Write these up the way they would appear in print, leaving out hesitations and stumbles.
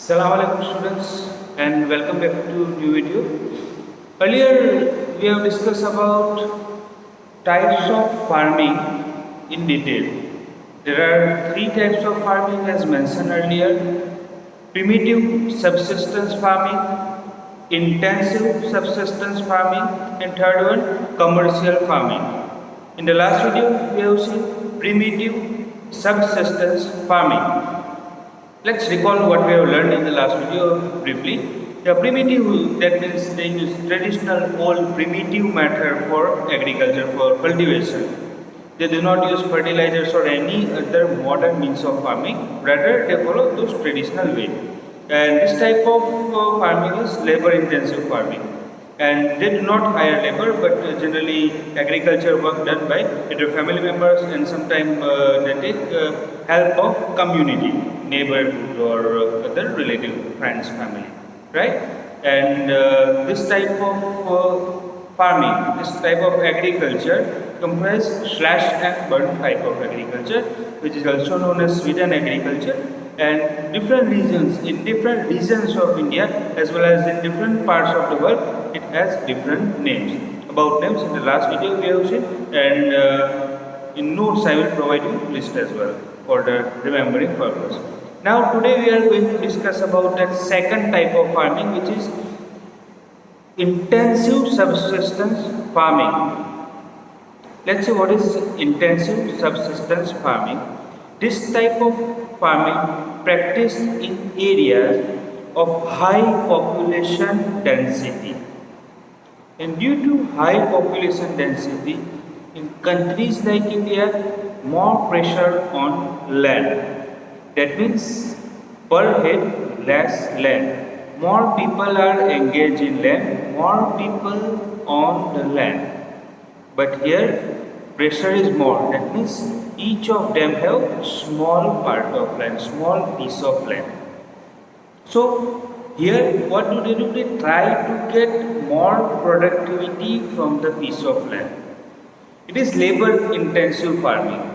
Assalamu alaikum students and welcome back to new video. Earlier we have discussed about types of farming in detail. There are three types of farming as mentioned earlier: primitive subsistence farming, intensive subsistence farming, and third one commercial farming. In the last video we have seen primitive subsistence farming. Let's recall what we have learned in the last video briefly. The primitive, that means they use traditional old primitive method for agriculture, for cultivation. They do not use fertilizers or any other modern means of farming. Rather, they follow those traditional way. And this type of farming is labor intensive farming. And they do not hire labor, but generally agriculture work done by either family members, and sometimes they take help of community, neighborhood or other relative, friends, family, right? And this type of farming, this type of agriculture comprises slash and burn type of agriculture, which is also known as Sweden agriculture. And different regions, in different regions of India as well as in different parts of the world, it has different names. About names in the last video we have seen, and in notes I will provide you list as well for the remembering purpose. Now today we are going to discuss about the second type of farming, which is intensive subsistence farming. Let's see what is intensive subsistence farming. This type of farming practiced in areas of high population density. And due to high population density, in countries like India, more pressure on land. That means per head less land. More people are engaged in land, more people on the land. But here pressure is more. That means each of them have small part of land, small piece of land. So here what do? They try to get more productivity from the piece of land. It is labor intensive farming.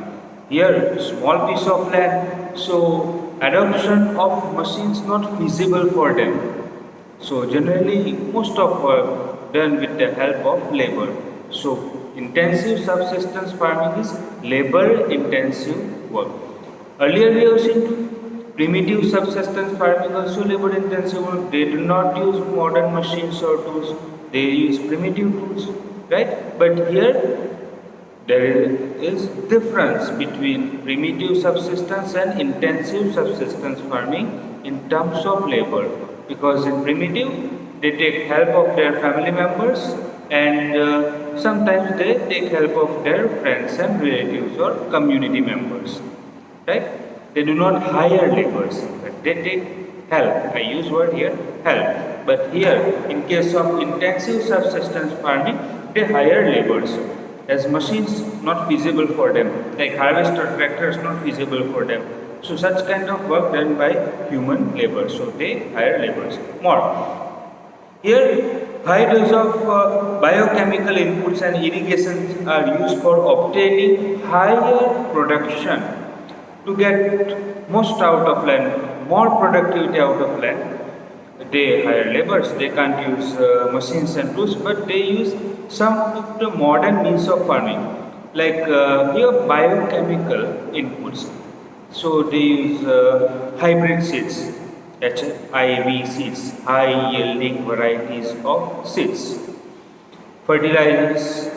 Here small piece of land, so adoption of machines not feasible for them. So generally most of work done with the help of labor. So intensive subsistence farming is labor intensive work. Earlier we have seen primitive subsistence farming also labor intensive work. They do not use modern machines or tools. They use primitive tools, right? But here there is difference between primitive subsistence and intensive subsistence farming in terms of labor, because in primitive they take help of their family members, and sometimes they take help of their friends and relatives or community members, right? They do not hire laborers, but they take help. I use word here help. But here in case of intensive subsistence farming, they hire laborers, as machines not feasible for them, like harvester tractors not feasible for them. So such kind of work done by human labor, so they hire laborers more. Here high dose of biochemical inputs and irrigation are used for obtaining higher production, to get most out of land, more productivity out of land. They hire laborers, they can't use machines and tools, but they use some of the modern means of farming, like here biochemical inputs. So they use hybrid seeds, HIV seeds, high yielding varieties of seeds, fertilizers,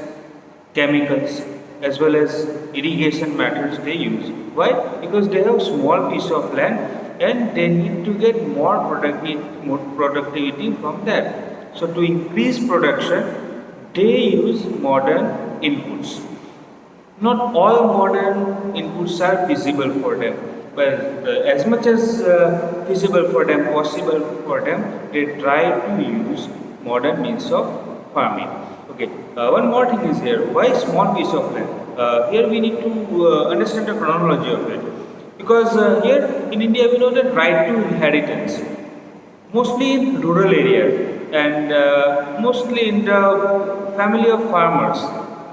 chemicals, as well as irrigation methods they use. Why? Because they have small piece of land and they need to get more productivity from that. So to increase production, they use modern inputs. Not all modern inputs are feasible for them, but as much as feasible for them, possible for them, they try to use modern means of farming. Okay, one more thing is here. Why small piece of land? Here we need to understand the chronology of it, because here in India we know that right to inheritance, mostly in rural areas and mostly in the family of farmers.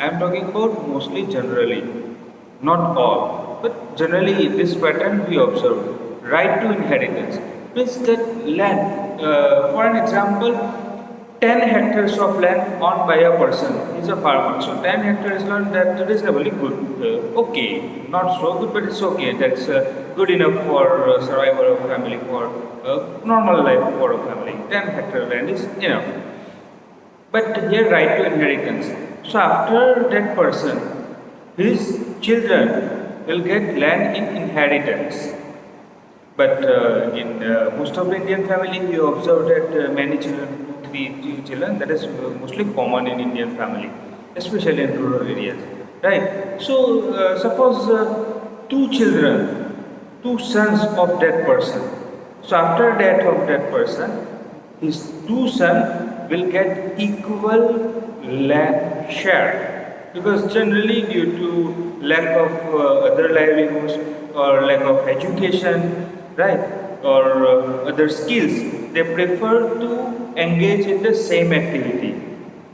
I am talking about mostly generally, not all, but generally this pattern we observe. Right to inheritance. means that land, for an example, 10 hectares of land owned by a person is a farmer. So 10 hectares land, that is reasonably good. Okay, not so good, but it's okay. That's good enough for survival of family, for normal life for a family. 10 hectare land is enough. But here right to inheritance. So after that person, his children will get land in inheritance. But in most of the Indian family, we observe that many children, two, three children, that is mostly common in Indian family, especially in rural areas, right? So suppose two children, two sons of that person. So after death of that person, his two sons will get equal land share, because generally due to lack of other livelihoods or lack of education, right, or other skills, they prefer to engage in the same activity.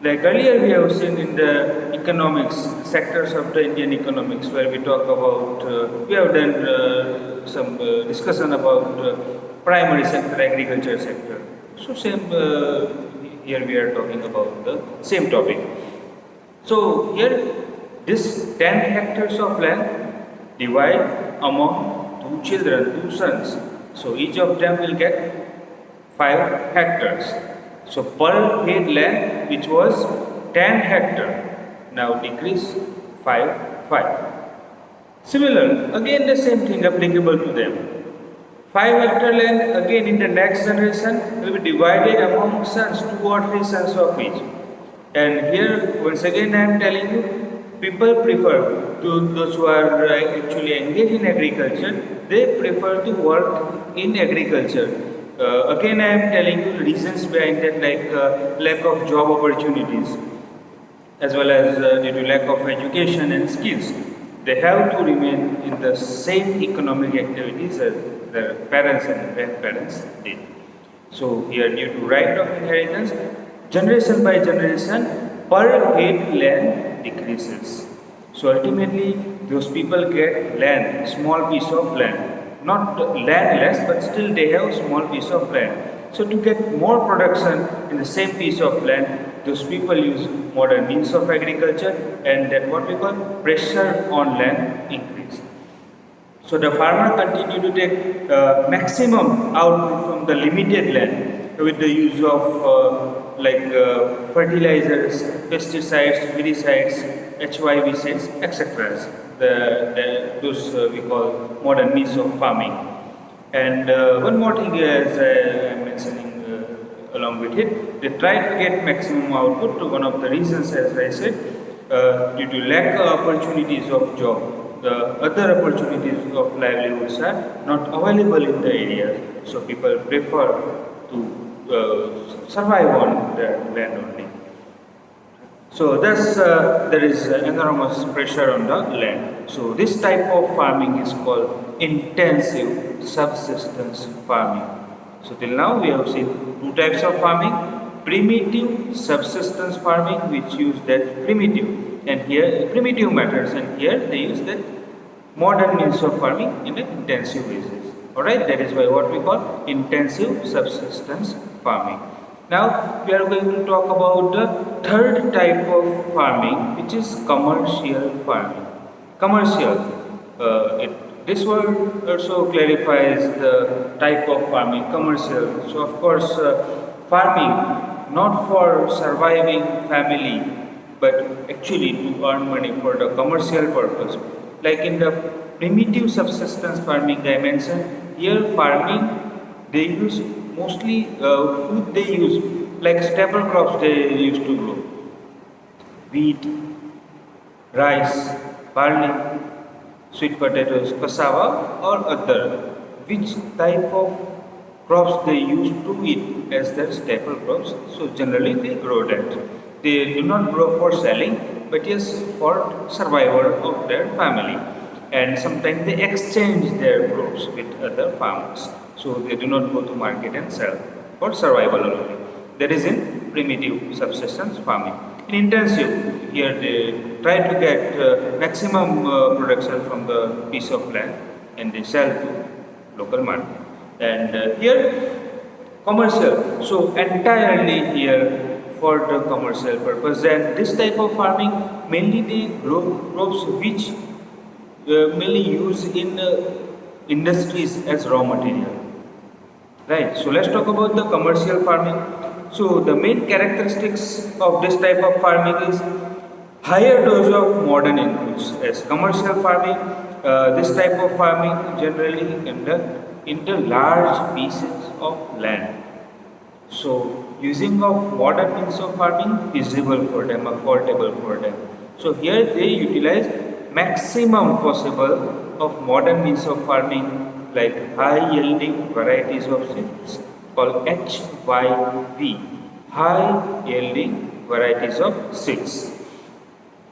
Like earlier we have seen in the economics, sectors of the Indian economics, where we talk about, we have done some discussion about primary sector, agriculture sector. So same, here we are talking about the same topic. So here this 10 hectares of land divide among two children, two sons. So each of them will get 5 hectares. So per head land, which was 10 hectare, now decrease 5, 5. Similar, again the same thing applicable to them. 5 hectare land again in the next generation will be divided among sons, 2 or 3 sons of each. And here once again I am telling you, people prefer, to those who are actually engaged in agriculture, they prefer to work in agriculture. Again I am telling you reasons behind that, like lack of job opportunities, as well as due to lack of education and skills. They have to remain in the same economic activities as their parents and grandparents did. So here due to right of inheritance, generation by generation, per head land decreases. So ultimately those people get land, small piece of land. Not landless, but still they have small piece of land. So to get more production in the same piece of land, those people use modern means of agriculture, and that what we call pressure on land increase. So the farmer continue to take maximum output from the limited land with the use of fertilizers, pesticides, herbicides, HYVCs, etc. Those we call modern means of farming. And one more thing, as I am mentioning along with it, they try to get maximum output. To one of the reasons, as I said, due to lack of opportunities of job, the other opportunities of livelihoods are not available in the area. So people prefer to survive on their land only. So thus there is enormous pressure on the land. So this type of farming is called intensive subsistence farming. So till now we have seen two types of farming: primitive subsistence farming, which use that primitive and here primitive methods, and here they use that modern means of farming in an intensive basis. Alright, that is why what we call intensive subsistence farming. Now we are going to talk about the third type of farming, which is commercial farming. Commercial, this word also clarifies the type of farming, commercial. So of course farming not for surviving family, but actually to earn money for the commercial purpose. Like in the primitive subsistence farming I mentioned, here farming they use mostly food they use, like staple crops they used to grow: wheat, rice, barley, sweet potatoes, cassava, or other. Which type of crops they used to eat as their staple crops? So generally they grow that. They do not grow for selling, but yes, for survival of their family. And sometimes they exchange their crops with other farmers. So they do not go to market and sell, for survival only. That is in primitive subsistence farming. In intensive, here they try to get maximum production from the piece of land, and they sell to local market. And here commercial, so entirely here for the commercial purpose. And this type of farming mainly they grow crops which mainly used in industries as raw material. Right. So let's talk about the commercial farming. So the main characteristics of this type of farming is higher dose of modern inputs. As commercial farming, this type of farming generally conduct into large pieces of land. So using of modern means of farming feasible for them, affordable for them. So here they utilize maximum possible of modern means of farming like high yielding varieties of seeds called HYV, high yielding varieties of seeds,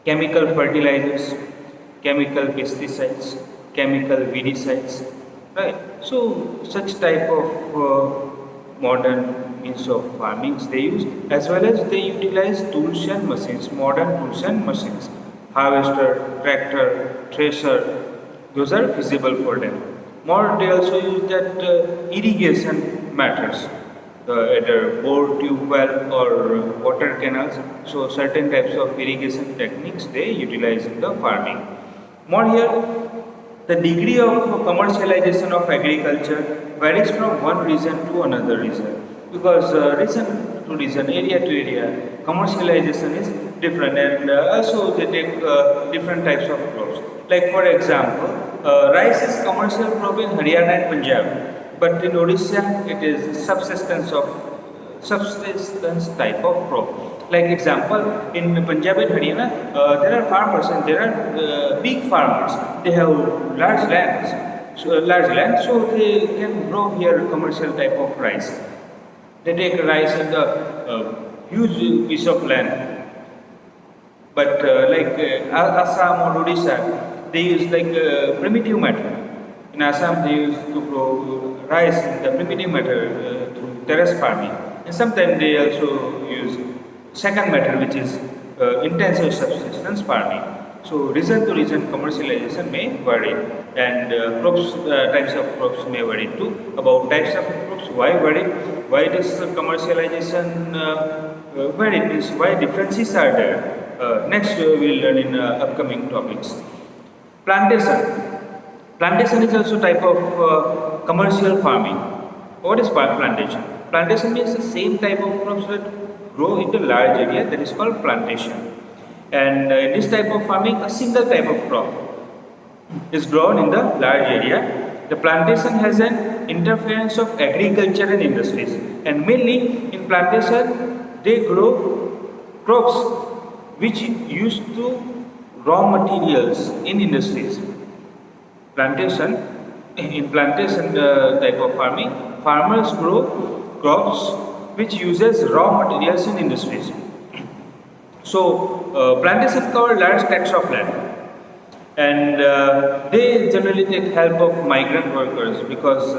chemical fertilizers, chemical pesticides, chemical weedicides, right? So such type of modern means of farmings they use, as well as they utilize tools and machines, modern tools and machines, harvester, tractor, thresher, those are feasible for them. More they also use that irrigation matters, either bore tube well or water canals. So certain types of irrigation techniques they utilize in the farming. More here, the degree of commercialization of agriculture varies from one region to another region, because region to region, area to area, commercialization is different, and also they take different types of crops. Like for example, rice is commercial crop in Haryana and Punjab, but in Odisha it is subsistence type of crop. Like example, in Punjab and Haryana, there are farmers and there are big farmers. They have large land, so they can grow here commercial type of rice. They take rice in the huge piece of land, but Assam or Odisha, they use like primitive method. In Assam, they used to grow rice in the primitive method through terrace farming, and sometimes they also use second method, which is intensive subsistence farming. So region to region commercialization may vary, and crops types of crops may vary too. About types of crops, why vary? Why this commercialization vary? Means why differences are there? Next we will learn in upcoming topics. Plantation. Plantation is also type of commercial farming. What is plantation? Plantation means the same type of crops that grow in the large area, that is called plantation. And in this type of farming, a single type of crop is grown in the large area. The plantation has an interference of agriculture and industries, and mainly in plantation they grow crops which used to raw materials in industries. Plantation, in plantation type of farming, farmers grow crops which uses raw materials in industries. So plantation cover large tracts of land, and they generally take help of migrant workers, because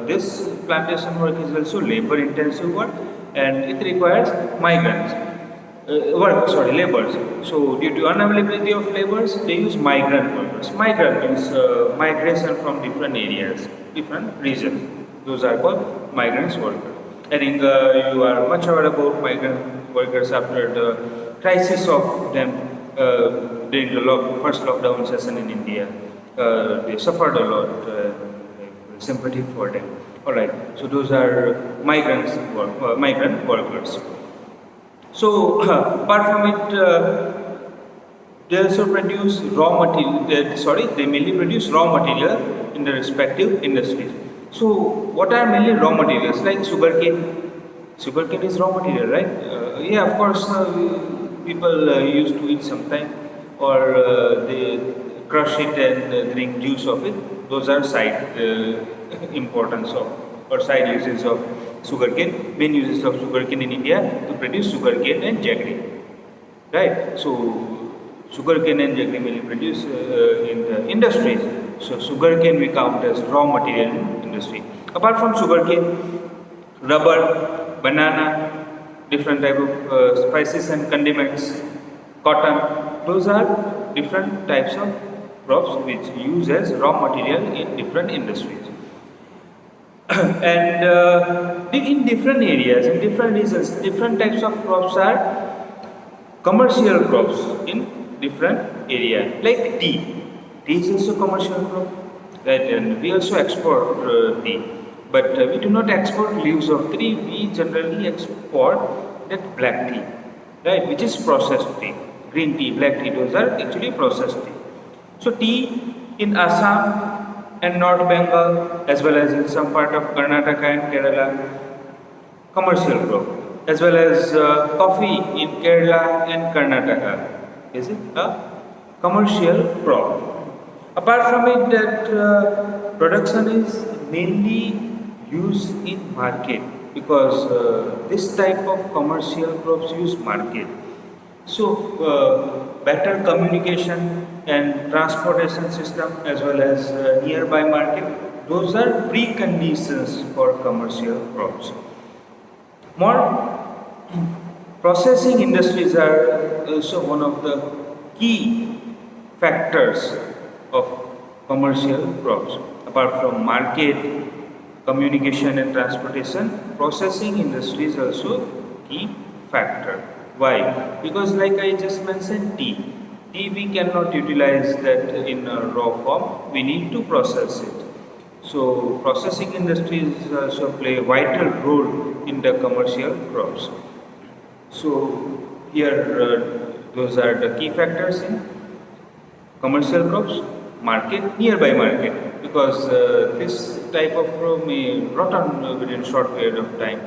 this plantation work is also labor intensive work and it requires migrants. Laborers. So due to unavailability of laborers, they use migrant workers. Migrant means migration from different areas, different regions. Those are called migrants workers. I think you are much aware about migrant workers after the crisis of them during the first lockdown session in India. They suffered a lot. Sympathy for them. All right. So those are migrant workers. So apart from it, they also produce raw material. They mainly produce raw material in the respective industries. So what are mainly raw materials? Like sugarcane. Sugarcane is raw material, right? Yeah, of course. People used to eat sometime, or they crush it and drink juice of it. Those are side importance of, or side uses of sugarcane. Main uses of sugarcane in India to produce sugarcane and jaggery, right? So sugarcane and jaggery mainly produced in the industries. So sugarcane we count as raw material in industry. Apart from sugarcane, rubber, banana, different type of spices and condiments, cotton. Those are different types of crops which use as raw material in different industries. and in different areas, in different regions, different types of crops are commercial crops in different area. Like tea. Tea is also commercial crop, right? And we also export tea, but we do not export leaves of tea. We generally export that black tea, right? Which is processed tea. Green tea, black tea, those are actually processed tea. So tea in Assam and North Bengal, as well as in some part of Karnataka and Kerala, commercial crop, as well as coffee in Kerala and Karnataka. Is it a commercial crop? Apart from it, that production is mainly used in market, because this type of commercial crops use market. So, better communication and transportation system, as well as nearby market, those are preconditions for commercial crops. More processing industries are also one of the key factors of commercial crops. Apart from market, communication and transportation, processing industry is also key factor. Why? Because like I just mentioned, tea. Tea we cannot utilize that in a raw form. We need to process it. So processing industries also play a vital role in the commercial crops. So here those are the key factors in commercial crops, market, nearby market, because this type of crop may rot on within short period of time.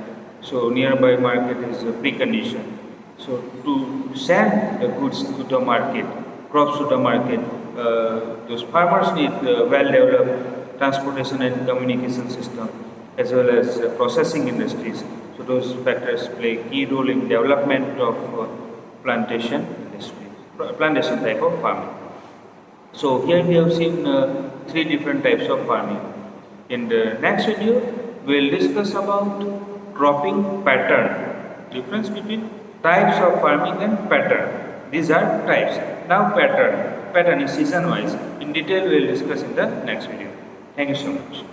So nearby market is a precondition. So to send the goods to the market, crops to the market, those farmers need well-developed transportation and communication system, as well as processing industries. So those factors play key role in development of plantation industry, plantation type of farming. So here we have seen three different types of farming. In the next video, we will discuss about cropping pattern, difference between types of farming and pattern. These are types. Now pattern is season wise. In detail we will discuss in the next video. Thank you so much.